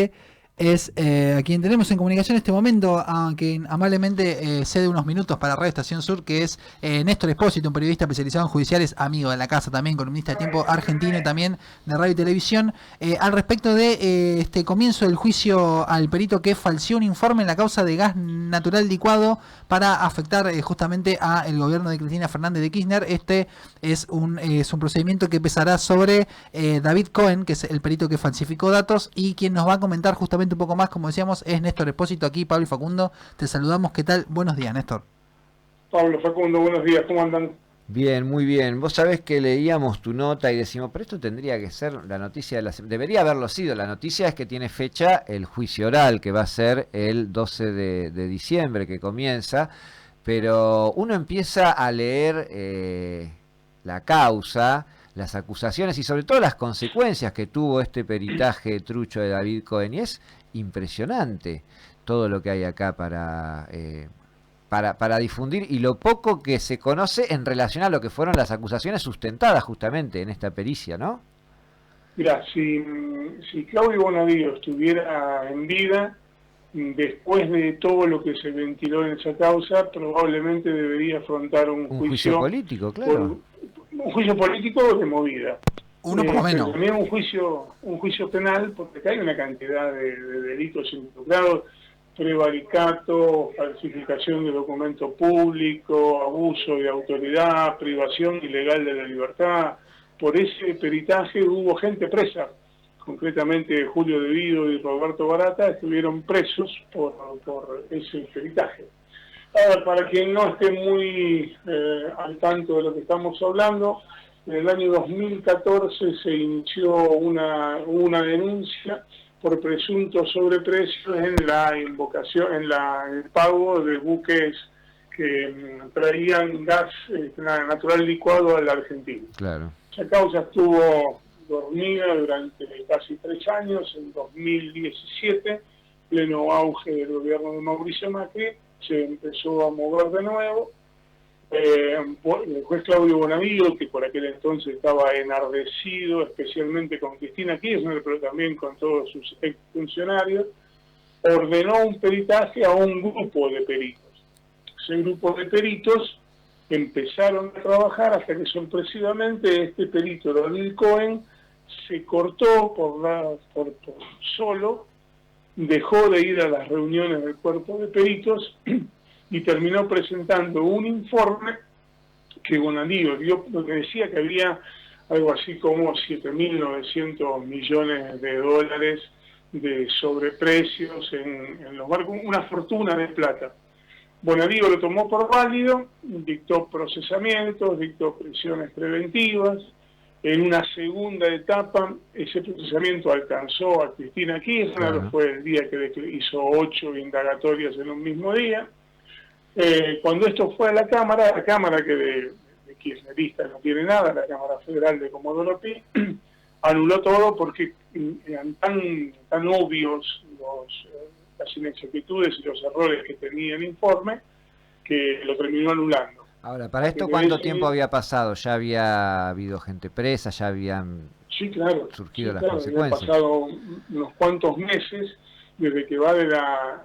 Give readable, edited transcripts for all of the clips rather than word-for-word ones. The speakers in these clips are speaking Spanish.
que es a quien tenemos en comunicación en este momento, a quien amablemente cede unos minutos para Radio Estación Sur, que es Néstor Espósito, un periodista especializado en judiciales, amigo de la casa también, columnista de Tiempo Argentino y también de Radio y Televisión, al respecto de este comienzo del juicio al perito que falseó un informe en la causa de gas natural licuado para afectar justamente a el gobierno de Cristina Fernández de Kirchner. Este es un procedimiento que pesará sobre David Cohen, que es el perito que falsificó datos, y quien nos va a comentar justamente un poco más, como decíamos, es Néstor Espósito. Aquí Pablo y Facundo, te saludamos. ¿Qué tal? Buenos días, Néstor. Pablo, Facundo, buenos días, ¿cómo andan? Bien, muy bien. Vos sabés que leíamos tu nota y decimos, pero esto tendría que ser la noticia de la semana. Debería haberlo sido. La noticia es que tiene fecha el juicio oral, que va a ser el 12 de diciembre, que comienza. Pero uno empieza a leer la causa, las acusaciones y sobre todo las consecuencias que tuvo este peritaje trucho de David Cohen. Y es impresionante todo lo que hay acá para difundir y lo poco que se conoce en relación a lo que fueron las acusaciones sustentadas justamente en esta pericia, ¿no? Mirá, si Claudio Bonadío estuviera en vida, después de todo lo que se ventiló en esa causa, probablemente debería afrontar un juicio político, claro. Un juicio político de movida. Uno por lo menos. Pero también un juicio penal, porque acá hay una cantidad de delitos involucrados: prevaricato, falsificación de documento público, abuso de autoridad, privación ilegal de la libertad. Por ese peritaje hubo gente presa, concretamente Julio De Vido y Roberto Barata estuvieron presos por ese peritaje. Ahora, para quien no esté muy al tanto de lo que estamos hablando, en el año 2014 se inició una denuncia por presuntos sobreprecios en la invocación, en el pago de buques que traían gas natural licuado a la Argentina. Claro. Esa causa estuvo dormida durante casi 3 años. En 2017, pleno auge del gobierno de Mauricio Macri, se empezó a mover de nuevo. El juez Claudio Bonadío, que por aquel entonces estaba enardecido, especialmente con Cristina Kirchner, pero también con todos sus exfuncionarios, ordenó un peritaje a un grupo de peritos. Ese grupo de peritos empezaron a trabajar hasta que sorpresivamente este perito, David Cohen, se cortó por solo, dejó de ir a las reuniones del cuerpo de peritos y terminó presentando un informe que Bonadío dio, donde decía que había algo así como 7.900 millones de dólares de sobreprecios en los barcos, una fortuna de plata. Bonadío lo tomó por válido, dictó procesamientos, dictó prisiones preventivas. En una segunda etapa, ese procesamiento alcanzó a Cristina Kirchner, claro. Fue el día que hizo 8 indagatorias en un mismo día. Cuando esto fue a la Cámara que de kirchnerista no tiene nada, la Cámara Federal de Comodoro Pi, anuló todo porque eran tan obvios las inexactitudes y los errores que tenía el informe, que lo terminó anulando. Ahora, ¿para esto cuánto tiempo había pasado? ¿Ya había habido gente presa? ¿Ya habían surgido las consecuencias? Habían pasado unos cuantos meses desde que va de la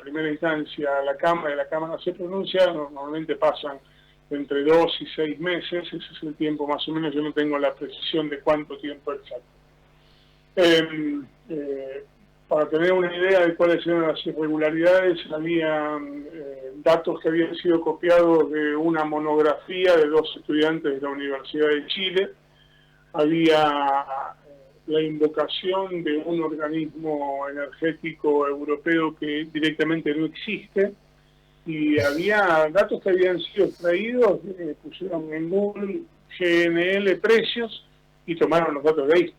primera instancia a la Cámara, y la Cámara se pronuncia. Normalmente pasan entre 2 y 6 meses, ese es el tiempo más o menos. Yo no tengo la precisión de cuánto tiempo exacto. Para tener una idea de cuáles eran las irregularidades, había datos que habían sido copiados de una monografía de 2 estudiantes de la Universidad de Chile, había la invocación de un organismo energético europeo que directamente no existe, y había datos que habían sido extraídos, pusieron en Google GNL precios y tomaron los datos de ahí.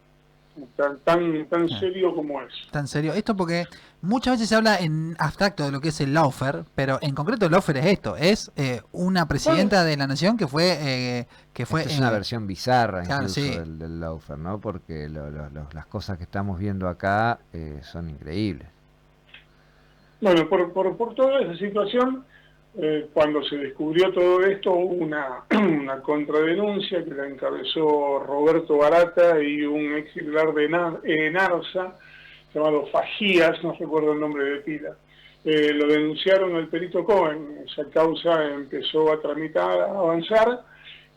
Tan serio como es. Tan serio. Esto porque muchas veces se habla en abstracto de lo que es el lawfare, pero en concreto el lawfare es esto, es una presidenta de la nación que fue... es una versión bizarra, claro, incluso sí, del lawfare, ¿no? Porque las cosas que estamos viendo acá son increíbles. Bueno, por toda esa situación, cuando se descubrió todo esto, hubo una contradenuncia que la encabezó Roberto Barata y un ex titular de ENARSA, llamado Fajías, no recuerdo el nombre de pila. Lo denunciaron al perito Cohen, esa causa empezó a tramitar, a avanzar,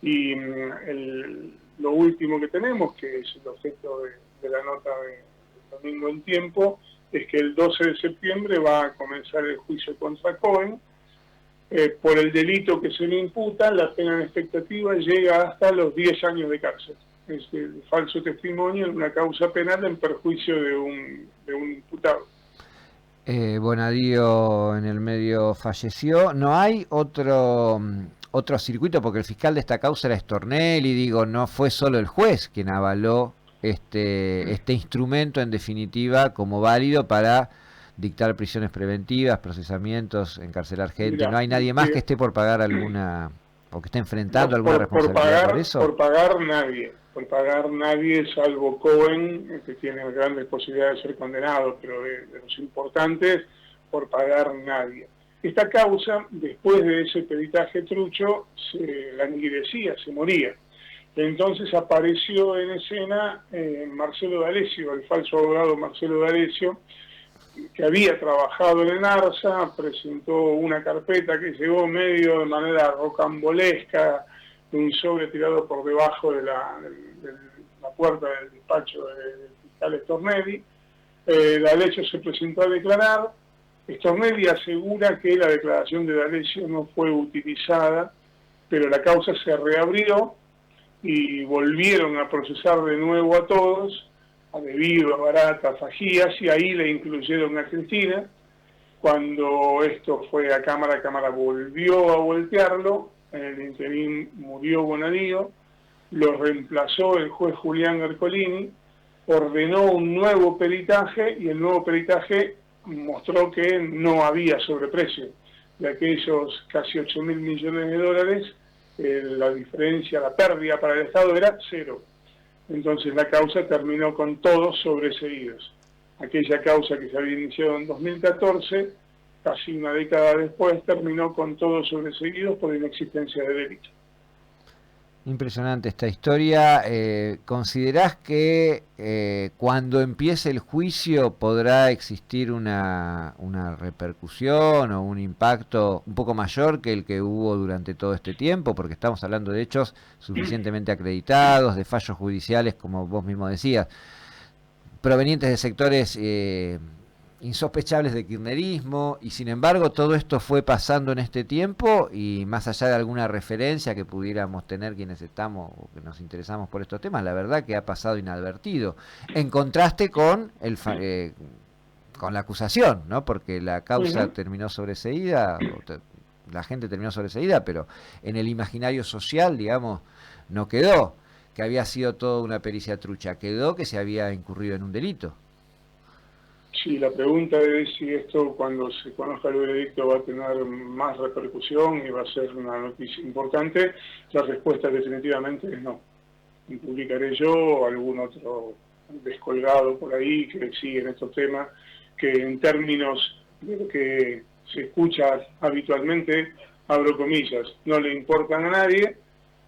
y lo último que tenemos, que es el objeto de la nota de Domingo en Tiempo, es que el 12 de septiembre va a comenzar el juicio contra Cohen. Por el delito que se le imputa, la pena en expectativa llega hasta los 10 años de cárcel. Es el falso testimonio en una causa penal en perjuicio de un imputado. Bonadío en el medio falleció. ¿No hay otro circuito? Porque el fiscal de esta causa era Stornelli, digo, no fue solo el juez quien avaló este instrumento en definitiva como válido para dictar prisiones preventivas, procesamientos, encarcelar gente. Mirá, ¿No hay nadie más que esté por pagar alguna, o que esté enfrentando alguna responsabilidad por eso? Por pagar nadie, salvo Cohen, que tiene grandes posibilidades de ser condenado, pero de los importantes, por pagar nadie. Esta causa, después de ese peritaje trucho, se languidecía, se moría. Entonces apareció en escena Marcelo D'Alessio, el falso abogado Marcelo D'Alessio, que había trabajado en el ARSA, presentó una carpeta que llegó medio de manera rocambolesca, un sobre tirado por debajo de la puerta del despacho del fiscal Stornelli. D'Alessio se presentó a declarar. Stornelli asegura que la declaración de D'Alessio no fue utilizada, pero la causa se reabrió y volvieron a procesar de nuevo a todos, a Debido, a Barata, a Fajías, y ahí le incluyeron a Cristina. Cuando esto fue a Cámara volvió a voltearlo, en el interín murió Bonadío, lo reemplazó el juez Julián Ercolini, ordenó un nuevo peritaje y el nuevo peritaje mostró que no había sobreprecio. De aquellos casi 8.000 millones de dólares, la diferencia, la pérdida para el Estado era cero. Entonces la causa terminó con todos sobreseídos. Aquella causa que se había iniciado en 2014, casi una década después, terminó con todos sobreseídos por inexistencia de delito. Impresionante esta historia. ¿Considerás que cuando empiece el juicio podrá existir una repercusión o un impacto un poco mayor que el que hubo durante todo este tiempo? Porque estamos hablando de hechos suficientemente acreditados, de fallos judiciales, como vos mismo decías, provenientes de sectores insospechables de kirchnerismo, y sin embargo todo esto fue pasando en este tiempo, y más allá de alguna referencia que pudiéramos tener quienes estamos o que nos interesamos por estos temas, la verdad que ha pasado inadvertido, en contraste con con la acusación, ¿no? Porque la causa terminó sobreseída, la gente terminó sobreseída, pero en el imaginario social, digamos, no quedó que había sido toda una pericia trucha, quedó que se había incurrido en un delito. Sí, la pregunta es si esto, cuando se conozca el veredicto, va a tener más repercusión y va a ser una noticia importante. La respuesta definitivamente es no. Publicaré yo o algún otro descolgado por ahí que sigue en estos temas, que en términos de lo que se escucha habitualmente, abro comillas, no le importan a nadie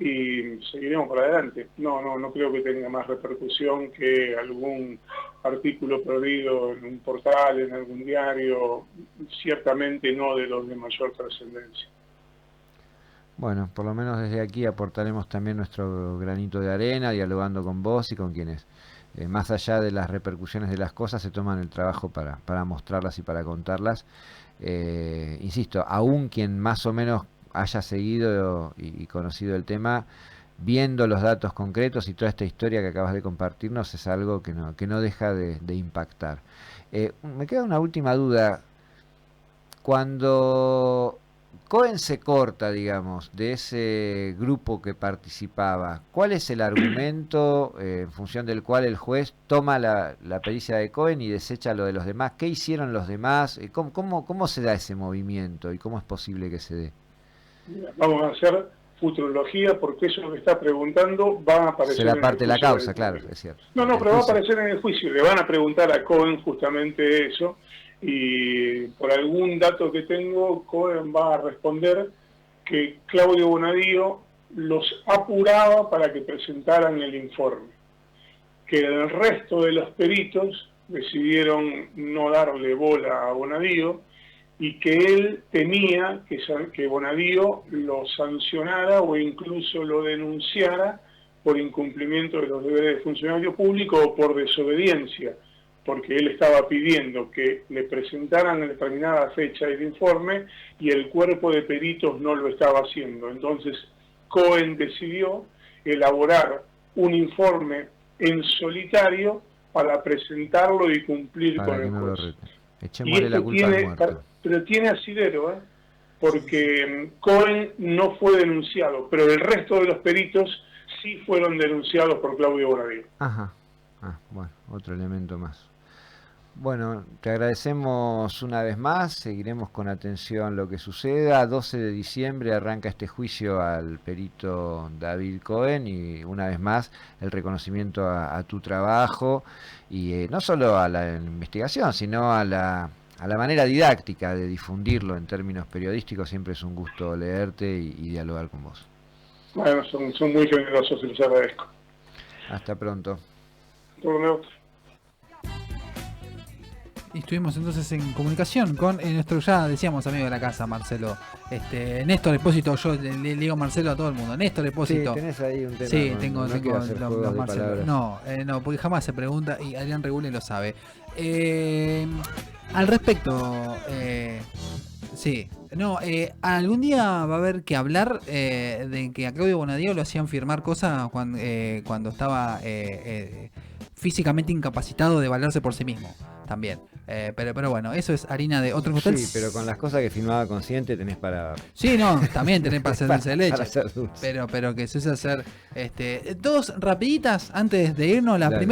y seguiremos para adelante. No creo que tenga más repercusión que algún artículo perdido en un portal, en algún diario, ciertamente no de los de mayor trascendencia. Bueno, por lo menos desde aquí aportaremos también nuestro granito de arena, dialogando con vos y con quienes, más allá de las repercusiones de las cosas, se toman el trabajo para mostrarlas y para contarlas. Insisto, aún quien más o menos haya seguido y conocido el tema, viendo los datos concretos y toda esta historia que acabas de compartirnos, es algo que no deja de impactar. Me queda una última duda. Cuando Cohen se corta, digamos, de ese grupo que participaba, ¿cuál es el argumento en función del cual el juez toma la pericia de Cohen y desecha lo de los demás? ¿Qué hicieron los demás? ¿Cómo se da ese movimiento y cómo es posible que se dé? Vamos a hacer futurología, porque eso que está preguntando va a aparecer. Será parte de la causa, claro, es cierto. No, pero va a aparecer en el juicio. Le van a preguntar a Cohen justamente eso, y por algún dato que tengo, Cohen va a responder que Claudio Bonadío los apuraba para que presentaran el informe, que el resto de los peritos decidieron no darle bola a Bonadío y que él temía que Bonadío lo sancionara o incluso lo denunciara por incumplimiento de los deberes de funcionario público o por desobediencia, porque él estaba pidiendo que le presentaran en determinada fecha el informe y el cuerpo de peritos no lo estaba haciendo. Entonces Cohen decidió elaborar un informe en solitario para presentarlo y cumplir Para con que el no lo juez. reten. Y Echémosle la esto culpa al tiene, muerto. pero tiene asidero, porque Cohen no fue denunciado, pero el resto de los peritos sí fueron denunciados por Claudio Bonadío. Ajá. Bueno, otro elemento más. Bueno, te agradecemos una vez más, seguiremos con atención lo que suceda. 12 de diciembre arranca este juicio al perito David Cohen y una vez más el reconocimiento a tu trabajo y no solo a la investigación, sino a la manera didáctica de difundirlo en términos periodísticos. Siempre es un gusto leerte y dialogar con vos. Bueno, son muy generosos y les agradezco. Hasta pronto. Todo nuevo. Y estuvimos entonces en comunicación con nuestro, ya decíamos, amigo de la casa, Marcelo. Néstor Espósito, yo le digo Marcelo a todo el mundo. Néstor Espósito. Sí, tenés ahí un tema. Sí, con, tengo quiero hacer los juegos de Marcelo. palabras. No, porque jamás se pregunta y Adrián Regule lo sabe. Al respecto, sí. No, algún día va a haber que hablar de que a Claudio Bonadío lo hacían firmar cosas cuando estaba físicamente incapacitado de valerse por sí mismo también. Pero bueno, eso es harina de otro costal. Sí, pero con las cosas que firmaba consciente tenés para... Sí, no, también tenés para hacer dulce de leche. Para hacer dulce. Pero que se usa hacer dos rapiditas antes de irnos. La Dale. primera